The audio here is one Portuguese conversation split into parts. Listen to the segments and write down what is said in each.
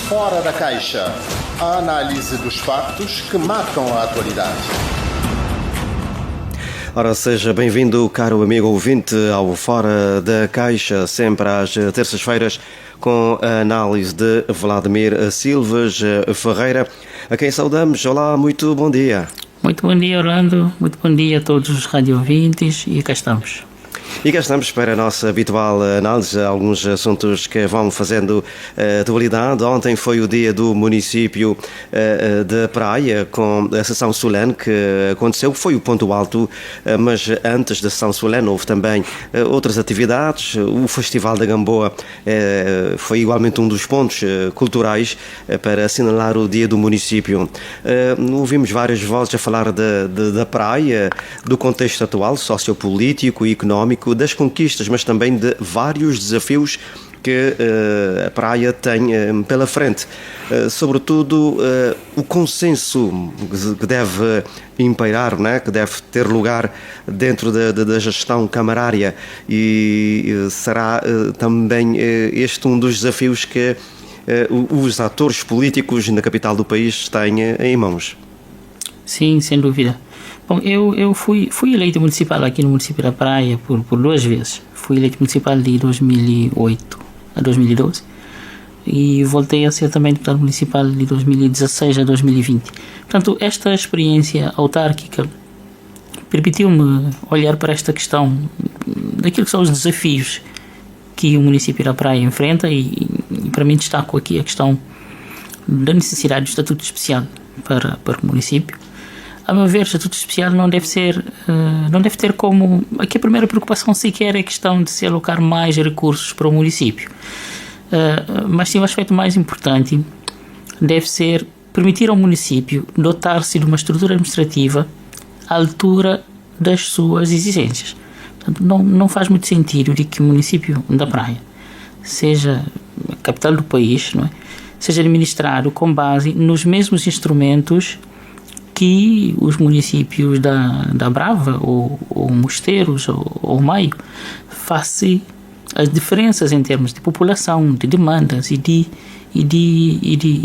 Fora da Caixa. A análise dos factos que marcam a atualidade. Ora, seja bem-vindo, caro amigo ouvinte, ao Fora da Caixa, sempre às terças-feiras, com a análise de Vladimir Silves Ferreira, a quem saudamos. Olá, muito bom dia. Muito bom dia, Orlando. Muito bom dia a todos os radio-ouvintes e cá estamos. E cá estamos para a nossa habitual análise a alguns assuntos que vão fazendo atualidade. Ontem foi o dia do município de Praia, com a sessão solene que aconteceu. Foi o ponto alto, mas antes da sessão solene houve também outras atividades. O Festival da Gamboa foi igualmente um dos pontos culturais para assinalar o dia do município. Ouvimos várias vozes a falar da praia, do contexto atual, sociopolítico e económico, das conquistas, mas também de vários desafios que a praia tem pela frente. Sobretudo, o consenso que deve impairar, né? Que deve ter lugar dentro da gestão camarária, e será também este um dos desafios que os atores políticos na capital do país têm em mãos. Sim, sem dúvida. Bom, eu fui eleito municipal aqui no município da Praia por duas vezes. Fui eleito municipal de 2008 a 2012 e voltei a ser também deputado municipal de 2016 a 2020. Portanto, esta experiência autárquica permitiu-me olhar para esta questão daquilo que são os desafios que o município da Praia enfrenta e para mim destaco aqui a questão da necessidade do estatuto especial para o município. A meu ver, o estatuto especial não deve ter como... Aqui a primeira preocupação sequer é a questão de se alocar mais recursos para o município. Mas sim, o aspecto mais importante deve ser permitir ao município dotar-se de uma estrutura administrativa à altura das suas exigências. Portanto, não faz muito sentido de que o município da Praia, seja a capital do país, não é, seja administrado com base nos mesmos instrumentos que os municípios da Brava ou Mosteiros ou Maio, face as diferenças em termos de população, de demandas e de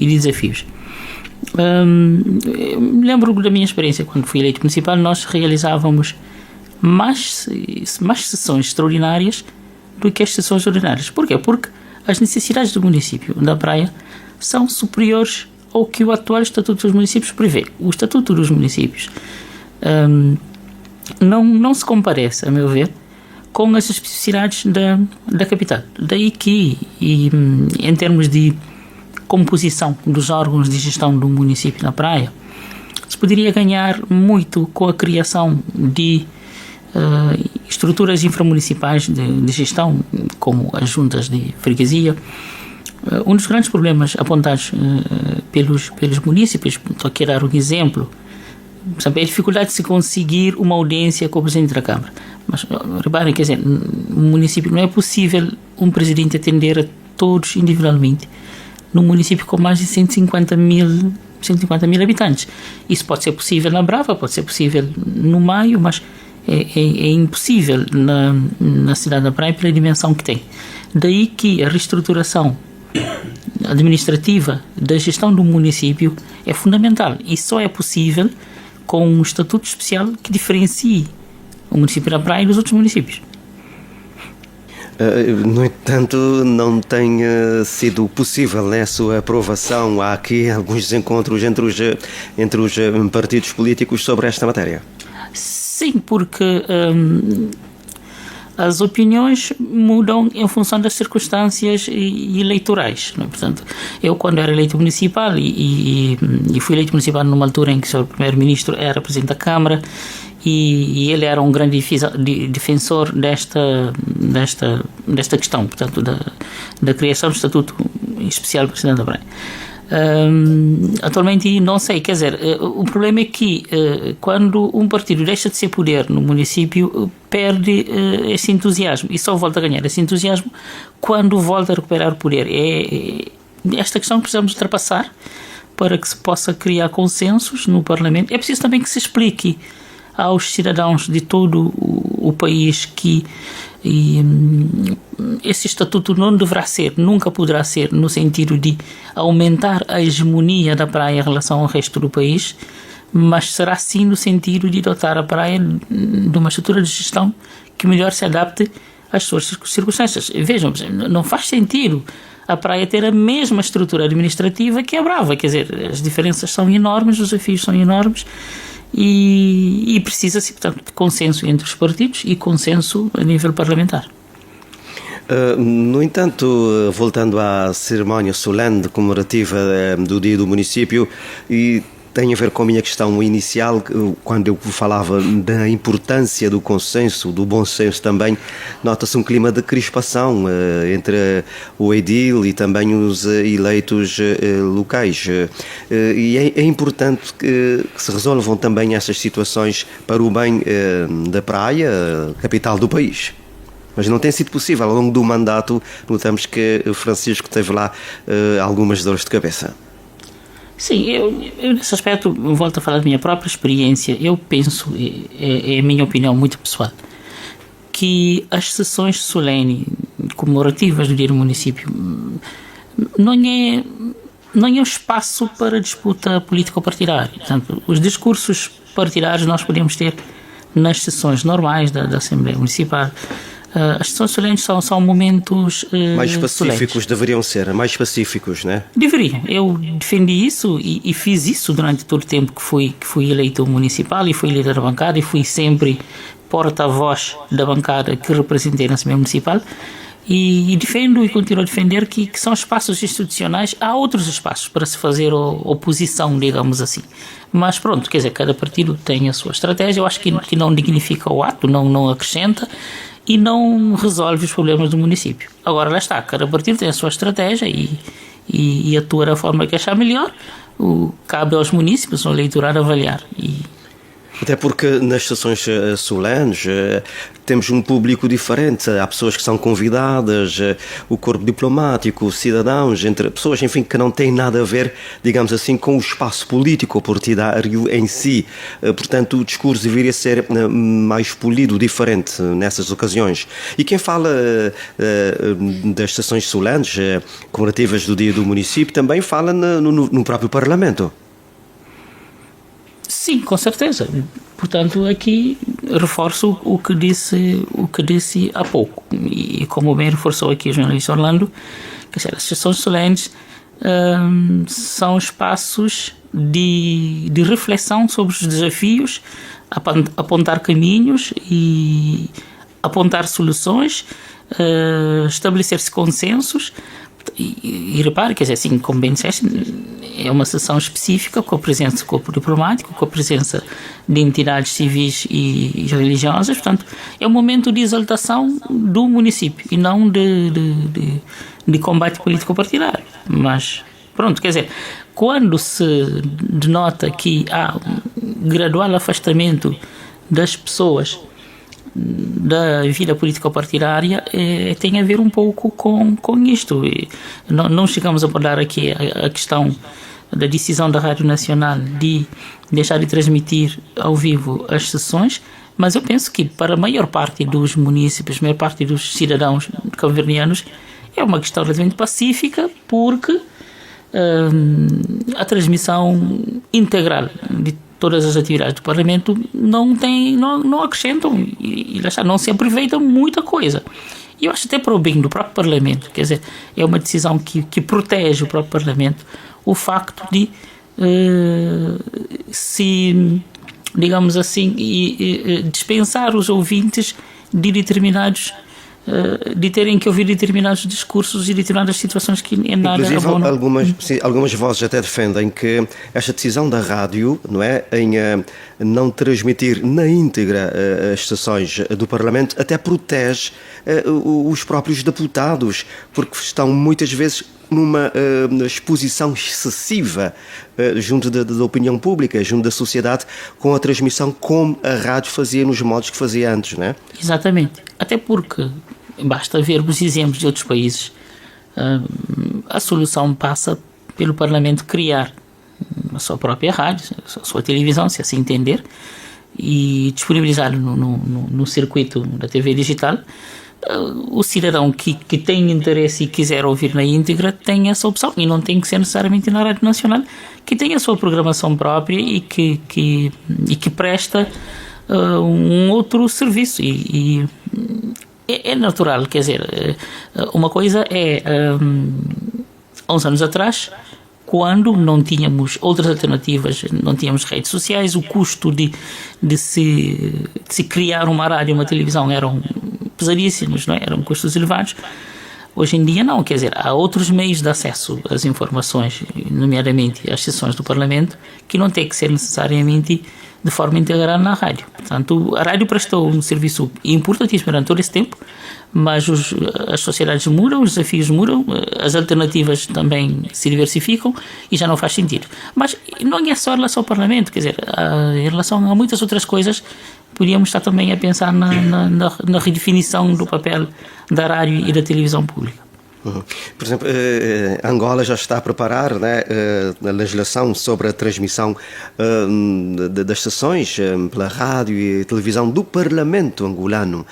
desafios. Me lembro da minha experiência quando fui eleito municipal. Nós realizávamos mais sessões extraordinárias do que as sessões ordinárias. Porquê? Porque as necessidades do município da Praia são superiores ao que o atual Estatuto dos Municípios prevê. O Estatuto dos Municípios não se comparece, a meu ver, com as especificidades da capital. Daí que, em termos de composição dos órgãos de gestão do município da Praia, se poderia ganhar muito com a criação de estruturas inframunicipais de gestão, como as juntas de freguesia. Um dos grandes problemas apontados pelos munícipes, estou aqui a dar um exemplo, sabe, é a dificuldade de se conseguir uma audiência com o presidente da Câmara. Mas reparem, quer dizer, no município não é possível um presidente atender a todos individualmente num município com mais de 150 mil habitantes. Isso pode ser possível na Brava, pode ser possível no Maio, mas é impossível na cidade da Praia pela dimensão que tem. Daí que a reestruturação administrativa da gestão do município é fundamental e só é possível com um estatuto especial que diferencie o município da Praia dos outros municípios. No entanto, não tem sido possível sua aprovação. Há aqui alguns desencontros entre os partidos políticos sobre esta matéria. Sim, porque as opiniões mudam em função das circunstâncias eleitorais, não é? Portanto, eu quando era eleito municipal e fui eleito municipal numa altura em que o Sr. Primeiro-Ministro era Presidente da Câmara e ele era um grande defensor desta questão, portanto, da criação do Estatuto Especial para o Presidente da Praia. Atualmente não sei, quer dizer, o problema é que quando um partido deixa de ser poder no município, perde esse entusiasmo e só volta a ganhar esse entusiasmo quando volta a recuperar o poder. É esta questão que precisamos ultrapassar para que se possa criar consensos no Parlamento. É preciso também que se explique aos cidadãos de todo o país que esse estatuto não deverá ser, nunca poderá ser, no sentido de aumentar a hegemonia da praia em relação ao resto do país, mas será sim no sentido de dotar a praia de uma estrutura de gestão que melhor se adapte às suas circunstâncias. Vejam, não faz sentido a praia ter a mesma estrutura administrativa que a Brava, quer dizer, as diferenças são enormes, os desafios são enormes e precisa-se, portanto, de consenso entre os partidos e consenso a nível parlamentar. No entanto, voltando à cerimónia solene comemorativa do Dia do Município, e tem a ver com a minha questão inicial, quando eu falava da importância do consenso, do bom senso também, nota-se um clima de crispação entre o edil e também os eleitos locais. E é importante que se resolvam também essas situações para o bem da praia, capital do país. Mas não tem sido possível. Ao longo do mandato, notamos que o Francisco teve lá algumas dores de cabeça. Sim, eu nesse aspecto volto a falar da minha própria experiência. Eu penso, é a minha opinião muito pessoal, que as sessões solenes comemorativas do Dia do Município não é um espaço para disputa político-partidária. Portanto, os discursos partidários nós podemos ter nas sessões normais da Assembleia Municipal. As sessões solenes são momentos mais pacíficos, solenes. deveriam ser, mais pacíficos, não é? Deveria. Eu defendi isso e fiz isso durante todo o tempo que fui eleito municipal e fui líder da bancada e fui sempre porta-voz da bancada que representei na Assembleia Municipal e defendo e continuo a defender que são espaços institucionais. Há outros espaços para se fazer oposição, digamos assim. Mas pronto, quer dizer, cada partido tem a sua estratégia. Eu acho que não dignifica o ato, não acrescenta e não resolve os problemas do município. Agora, lá está, cada partido tem a sua estratégia e atua da forma que achar melhor. Cabe aos municípios, ao eleitorado, avaliar. Até porque nas sessões solenes temos um público diferente. Há pessoas que são convidadas, o corpo diplomático, cidadãos, entre pessoas, enfim, que não têm nada a ver, digamos assim, com o espaço político partidário em si. Portanto, o discurso deveria ser mais polido, diferente nessas ocasiões. E quem fala das sessões solenes comemorativas do Dia do Município também fala no próprio Parlamento. Sim, com certeza. Portanto, aqui reforço o que disse há pouco. E como bem reforçou aqui o jornalista Orlando, quer dizer, as sessões solenes são espaços de reflexão sobre os desafios, apontar caminhos e apontar soluções, estabelecer-se consensos. E repare, quer dizer, assim, como bem disseste, é uma sessão específica com a presença do corpo diplomático, com a presença de entidades civis e religiosas. Portanto, é um momento de exaltação do município e não de combate político-partidário. Mas, pronto, quer dizer, quando se denota que há um gradual afastamento das pessoas da vida político-partidária, tem a ver um pouco com isto. Não chegamos a abordar aqui a questão da decisão da Rádio Nacional de deixar de transmitir ao vivo as sessões, mas eu penso que para a maior parte dos munícipes, a maior parte dos cidadãos cabo-verdianos, é uma questão relativamente pacífica, porque a transmissão integral de todas as atividades do Parlamento não acrescentam e não se aproveita muita coisa. E eu acho até para o bem do próprio Parlamento, quer dizer, é uma decisão que protege o próprio Parlamento, o facto de digamos assim, dispensar os ouvintes de terem que ouvir determinados discursos e determinadas situações que nada abonam. Algumas vozes até defendem que esta decisão da rádio, não é, em não transmitir na íntegra as sessões do Parlamento, até protege os próprios deputados, porque estão muitas vezes numa exposição excessiva junto da opinião pública, junto da sociedade, com a transmissão como a rádio fazia nos modos que fazia antes, não é? Exatamente. Até porque basta vermos exemplos de outros países. A solução passa pelo Parlamento criar a sua própria rádio, a sua televisão, se assim entender, e disponibilizado no circuito da TV digital, o cidadão que tem interesse e quiser ouvir na íntegra tem essa opção, e não tem que ser necessariamente na Rádio Nacional, que tem a sua programação própria e que presta um outro serviço, e é natural, quer dizer, uma coisa é há uns anos atrás, quando não tínhamos outras alternativas, não tínhamos redes sociais, o custo de se criar uma rádio e uma televisão eram pesadíssimos, não é? Eram custos elevados. Hoje em dia não, quer dizer, há outros meios de acesso às informações, nomeadamente às sessões do Parlamento, que não tem que ser necessariamente de forma integral na rádio. Portanto, a rádio prestou um serviço importantíssimo durante todo esse tempo, mas as sociedades mudam, os desafios mudam, as alternativas também se diversificam e já não faz sentido. Mas não é só em relação ao Parlamento, quer dizer, em relação a muitas outras coisas, podíamos estar também a pensar na redefinição do papel da rádio e da televisão pública. Por exemplo, Angola já está a preparar, né, a legislação sobre a transmissão das sessões pela rádio e televisão do Parlamento angolano,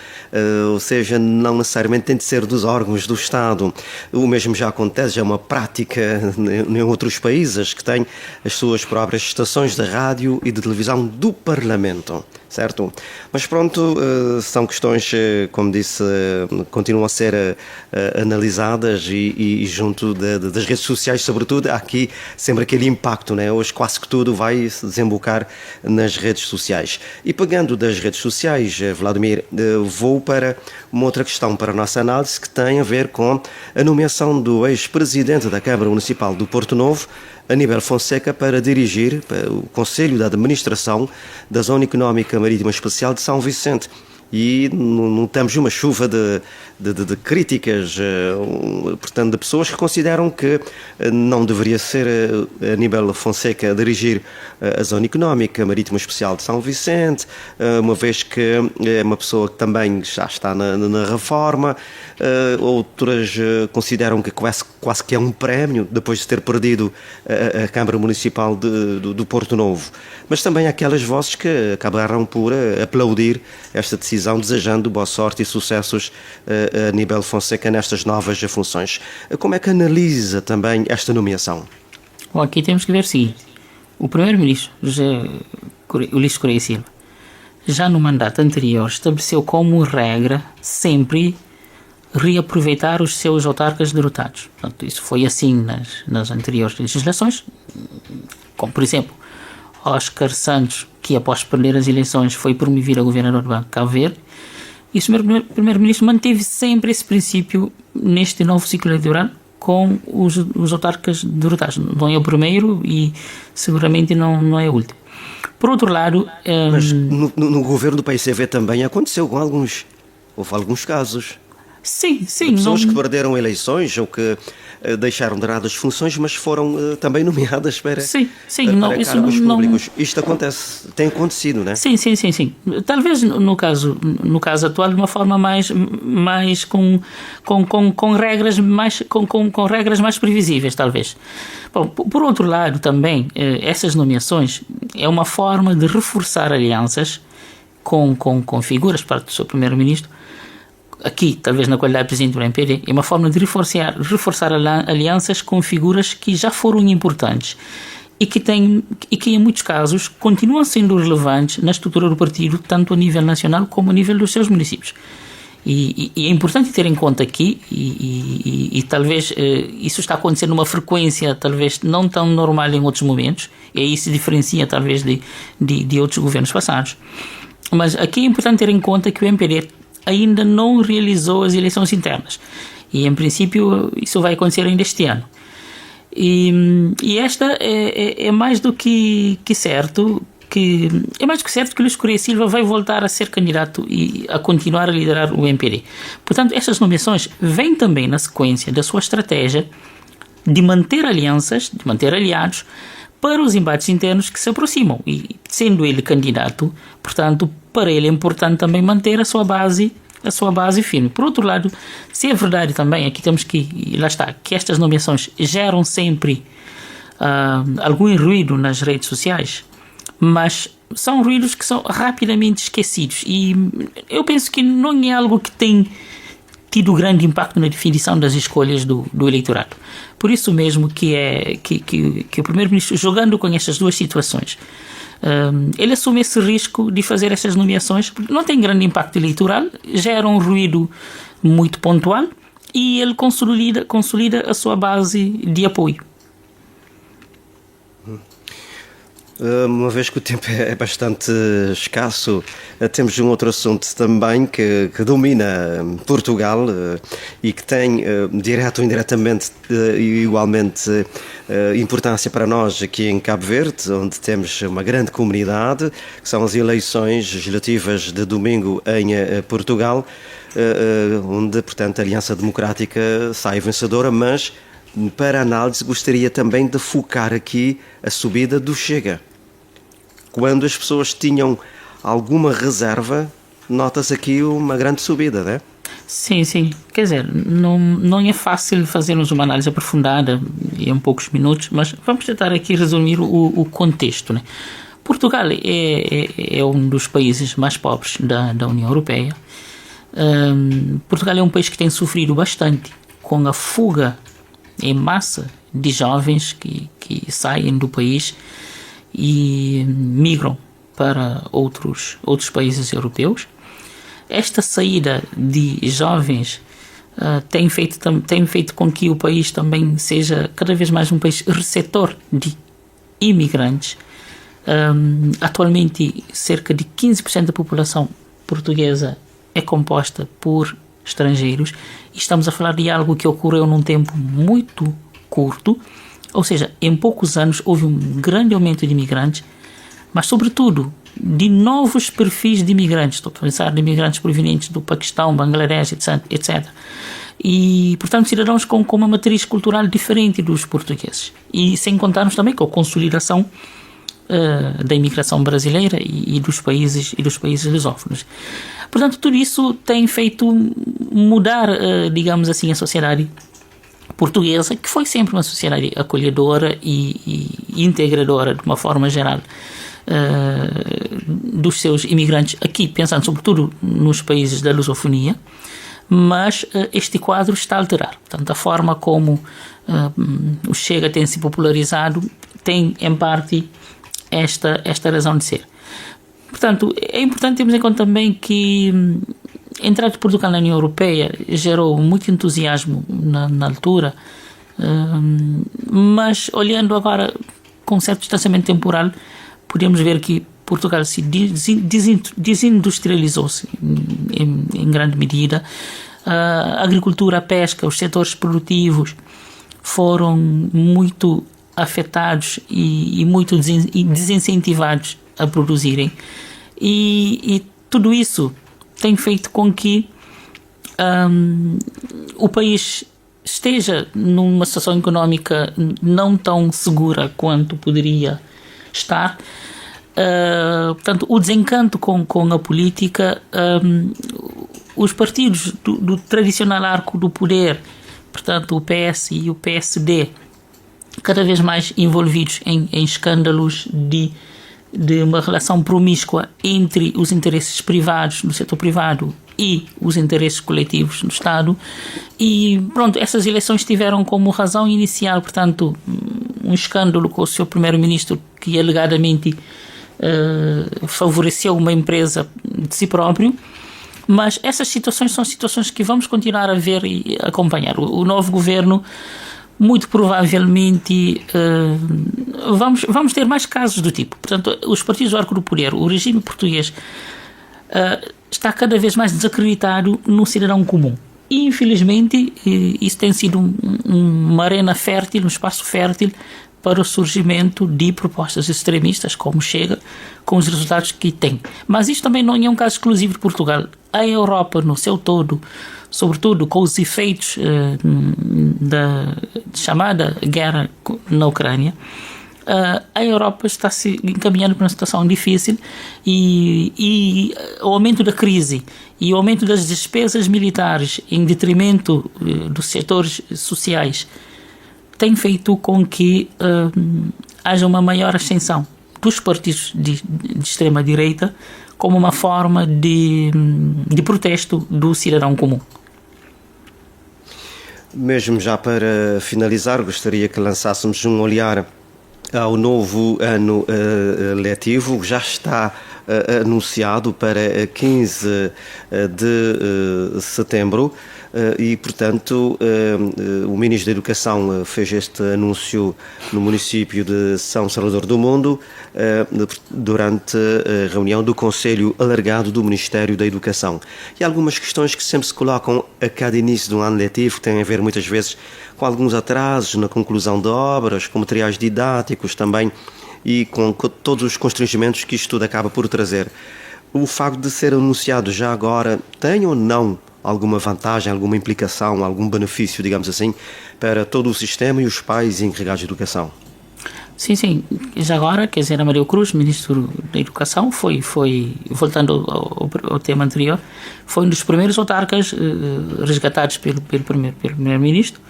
ou seja, não necessariamente tem de ser dos órgãos do Estado. O mesmo já acontece, já é uma prática em outros países que têm as suas próprias estações de rádio e de televisão do Parlamento, certo? Mas pronto, são questões, como disse, continuam a ser analisadas e junto das redes sociais, sobretudo, há aqui sempre aquele impacto, né? Hoje quase que tudo vai se desembocar nas redes sociais. E pegando das redes sociais, Vladimir, vou para uma outra questão para a nossa análise, que tem a ver com a nomeação do ex-presidente da Câmara Municipal do Porto Novo, Aníbal Fonseca, para dirigir o Conselho de Administração da Zona Económica Marítima Especial de São Vicente. E notamos uma chuva de críticas, portanto, de pessoas que consideram que não deveria ser Aníbal Fonseca a dirigir a Zona Económica Marítima Especial de São Vicente, uma vez que é uma pessoa que também já está na reforma. Outras consideram que quase que é um prémio depois de ter perdido a Câmara Municipal do Porto Novo. Mas também há aquelas vozes que acabaram por aplaudir esta decisão, desejando boa sorte e sucessos a Aníbal Fonseca nestas novas funções. Como é que analisa também esta nomeação? Bom, aqui temos que ver o seguinte: o primeiro-ministro, Ulisses Correia Silva, já no mandato anterior estabeleceu como regra sempre reaproveitar os seus autarcas derrotados. Portanto, isso foi assim nas anteriores legislações, como por exemplo Oscar Santos, que após perder as eleições foi promovido a governador do Banco de Cabo Verde. E o primeiro-ministro manteve sempre esse princípio neste novo ciclo eleitoral com os autarcas derrotados. Não é o primeiro e seguramente não é o último. Por outro lado... Mas no governo do PCV também aconteceu houve alguns casos. Sim. Pessoas que perderam eleições ou que deixaram de dar as funções, mas foram também nomeadas para cargos públicos. Isto tem acontecido, não é? Sim. Talvez no caso atual de uma forma mais com regras mais previsíveis, talvez. Bom, por outro lado também, essas nomeações é uma forma de reforçar alianças com figuras, parte do seu primeiro-ministro. Aqui, talvez na qualidade de presidente do MPD, é uma forma de reforçar alianças com figuras que já foram importantes e que em muitos casos continuam sendo relevantes na estrutura do partido, tanto a nível nacional como a nível dos seus municípios. E é importante ter em conta aqui, e talvez isso está acontecendo numa frequência talvez não tão normal em outros momentos, e aí se diferencia talvez de outros governos passados. Mas aqui é importante ter em conta que o MPD ainda não realizou as eleições internas e em princípio isso vai acontecer ainda este ano, e esta é mais do que certo que Luís Correia Silva vai voltar a ser candidato e a continuar a liderar o MPD. Portanto, estas nomeações vêm também na sequência da sua estratégia de manter alianças, de manter aliados para os embates internos que se aproximam, e sendo ele candidato, portanto, para ele é importante também manter a sua base firme. Por outro lado, se é verdade também, aqui temos que, lá está, que estas nomeações geram sempre algum ruído nas redes sociais, mas são ruídos que são rapidamente esquecidos, e eu penso que não é algo que tem tido grande impacto na definição das escolhas do eleitorado. Por isso mesmo que o primeiro-ministro, jogando com estas duas situações, ele assume esse risco de fazer essas nomeações, porque não tem grande impacto eleitoral, gera um ruído muito pontual, e ele consolida a sua base de apoio. Uma vez que o tempo é bastante escasso, temos um outro assunto também que domina Portugal e que tem, direto ou indiretamente, igualmente importância para nós aqui em Cabo Verde, onde temos uma grande comunidade, que são as eleições legislativas de domingo em Portugal, onde, portanto, a Aliança Democrática sai vencedora, mas para análise gostaria também de focar aqui a subida do Chega. Quando as pessoas tinham alguma reserva, nota-se aqui uma grande subida, não é? Sim. Quer dizer, não é fácil fazermos uma análise aprofundada em poucos minutos, mas vamos tentar aqui resumir o contexto, né? Portugal é um dos países mais pobres da União Europeia. Portugal é um país que tem sofrido bastante com a fuga em massa de jovens que saem do país e migram para outros países europeus. Esta saída de jovens tem feito com que o país também seja cada vez mais um país receptor de imigrantes. Atualmente, cerca de 15% da população portuguesa é composta por estrangeiros, e estamos a falar de algo que ocorreu num tempo muito curto, ou seja, em poucos anos houve um grande aumento de imigrantes, mas sobretudo de novos perfis de imigrantes. Estou a pensar de imigrantes provenientes do Paquistão, Bangladesh, etc. E, portanto, cidadãos com uma matriz cultural diferente dos portugueses, e sem contarmos também com a consolidação da imigração brasileira e dos países lusófonos. Portanto, tudo isso tem feito mudar, digamos assim, a sociedade portuguesa, que foi sempre uma sociedade acolhedora e integradora, de uma forma geral, dos seus imigrantes, aqui pensando sobretudo nos países da lusofonia, mas este quadro está a alterar. Portanto, a forma como o Chega tem se popularizado tem, em parte, esta razão de ser. Portanto, é importante termos em conta também que a entrada de Portugal na União Europeia gerou muito entusiasmo na altura, mas olhando agora com certo distanciamento temporal, podemos ver que Portugal se desindustrializou-se em grande medida. A agricultura, a pesca, os setores produtivos foram muito afetados e muito desincentivados a produzirem, e tudo isso tem feito com que o país esteja numa situação económica não tão segura quanto poderia estar. Portanto, o desencanto com a política, os partidos do tradicional arco do poder, portanto o PS e o PSD, cada vez mais envolvidos em escândalos de uma relação promíscua entre os interesses privados do setor privado e os interesses coletivos do Estado. E pronto, essas eleições tiveram como razão inicial, portanto, um escândalo com o seu primeiro-ministro, que alegadamente favoreceu uma empresa de si próprio. Mas essas situações são situações que vamos continuar a ver e acompanhar. O novo governo, muito provavelmente, vamos ter mais casos do tipo. Portanto, os partidos do arco do poder, o regime português, está cada vez mais desacreditado no cidadão comum. E, infelizmente, isso tem sido uma arena fértil, um espaço fértil para o surgimento de propostas extremistas, como Chega, com os resultados que tem. Mas isto também não é um caso exclusivo de Portugal. A Europa, no seu todo, sobretudo com os efeitos da chamada guerra na Ucrânia, a Europa está se encaminhando para uma situação difícil, e o aumento da crise e o aumento das despesas militares em detrimento dos setores sociais tem feito com que haja uma maior ascensão dos partidos de extrema-direita como uma forma de protesto do cidadão comum. Mesmo já para finalizar, gostaria que lançássemos um olhar ao novo ano letivo. Já está anunciado para 15 de setembro e, portanto, o Ministro da Educação fez este anúncio no município de São Salvador do Mundo durante a reunião do Conselho Alargado do Ministério da Educação. E há algumas questões que sempre se colocam a cada início de um ano letivo, que têm a ver muitas vezes com alguns atrasos na conclusão de obras, com materiais didáticos também e com todos os constrangimentos que isto tudo acaba por trazer. O facto de ser anunciado já agora tem ou não alguma vantagem, alguma implicação, algum benefício, digamos assim, para todo o sistema e os pais encarregados de educação? Sim. Já agora, quer dizer, Amadeu Cruz, Ministro da Educação, foi voltando ao tema anterior, foi um dos primeiros autarcas resgatados pelo Primeiro-Ministro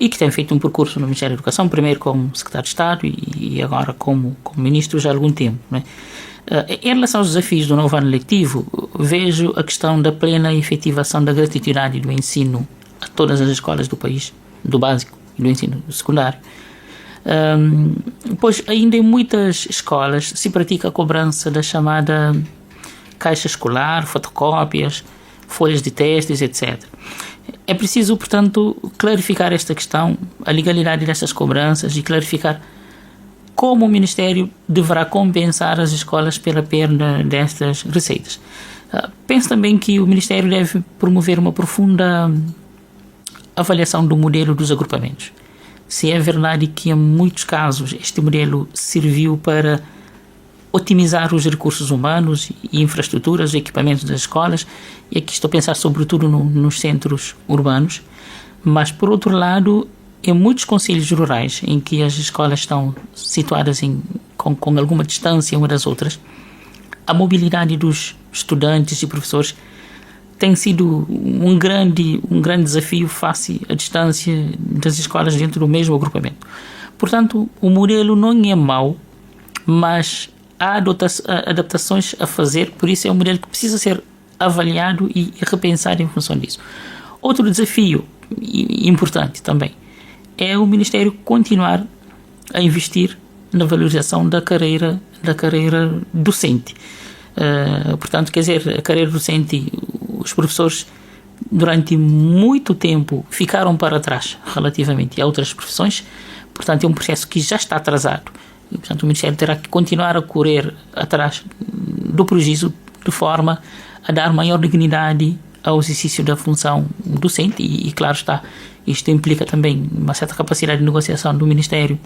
e que tem feito um percurso no Ministério da Educação, primeiro como Secretário de Estado e agora como Ministro já há algum tempo, né? Em relação aos desafios do novo ano letivo, vejo a questão da plena efetivação da gratuidade do ensino a todas as escolas do país, do básico e do ensino secundário. Pois ainda em muitas escolas se pratica a cobrança da chamada caixa escolar, fotocópias, folhas de testes, etc. É preciso, portanto, clarificar esta questão, a legalidade destas cobranças e clarificar como o Ministério deverá compensar as escolas pela perda destas receitas. Penso também que o Ministério deve promover uma profunda avaliação do modelo dos agrupamentos. Se é verdade que, em muitos casos, este modelo serviu para otimizar os recursos humanos e infraestruturas e equipamentos das escolas, e aqui estou a pensar sobretudo nos centros urbanos, mas, por outro lado, em muitos concelhos rurais em que as escolas estão situadas com alguma distância umas das outras, a mobilidade dos estudantes e professores tem sido um grande desafio face à distância das escolas dentro do mesmo agrupamento. Portanto, o modelo não é mau, mas há adaptações a fazer, por isso é um modelo que precisa ser avaliado e repensado em função disso. Outro desafio importante também é o Ministério continuar a investir na valorização da carreira docente. Portanto, quer dizer, a carreira docente, os professores durante muito tempo ficaram para trás relativamente a outras profissões, portanto é um processo que já está atrasado e, portanto, o Ministério terá que continuar a correr atrás do prejuízo de forma a dar maior dignidade ao exercício da função docente e claro está, isto implica também uma certa capacidade de negociação do Ministério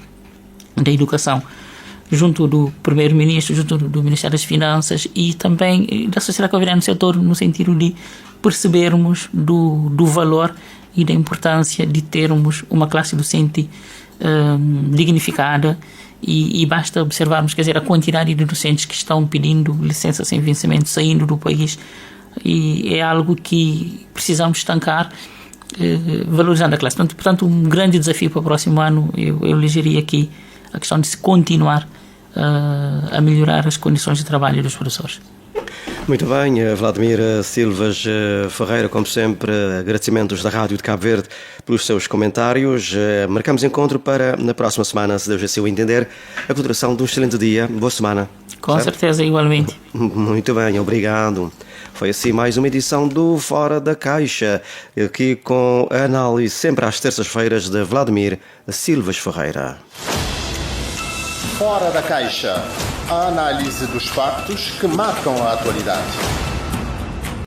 da Educação junto do Primeiro-Ministro, junto do Ministério das Finanças e também da sociedade civil no setor, no sentido de percebermos do valor e da importância de termos uma classe docente dignificada e basta observarmos, quer dizer, a quantidade de docentes que estão pedindo licença sem vencimento, saindo do país, e é algo que precisamos estancar, valorizando a classe. Portanto, um grande desafio para o próximo ano, eu elegeria aqui a questão de se continuar a melhorar as condições de trabalho dos professores. Muito bem, Vladimir Silvas Ferreira, como sempre, agradecimentos da Rádio de Cabo Verde pelos seus comentários. Marcamos encontro para, na próxima semana, se Deus assim o entender, a continuação de um excelente dia. Boa semana. Com certeza, igualmente. Muito bem, obrigado. Foi assim mais uma edição do Fora da Caixa, aqui com a análise sempre às terças-feiras de Vladimir Silvas Ferreira. Fora da Caixa, a análise dos factos que marcam a atualidade.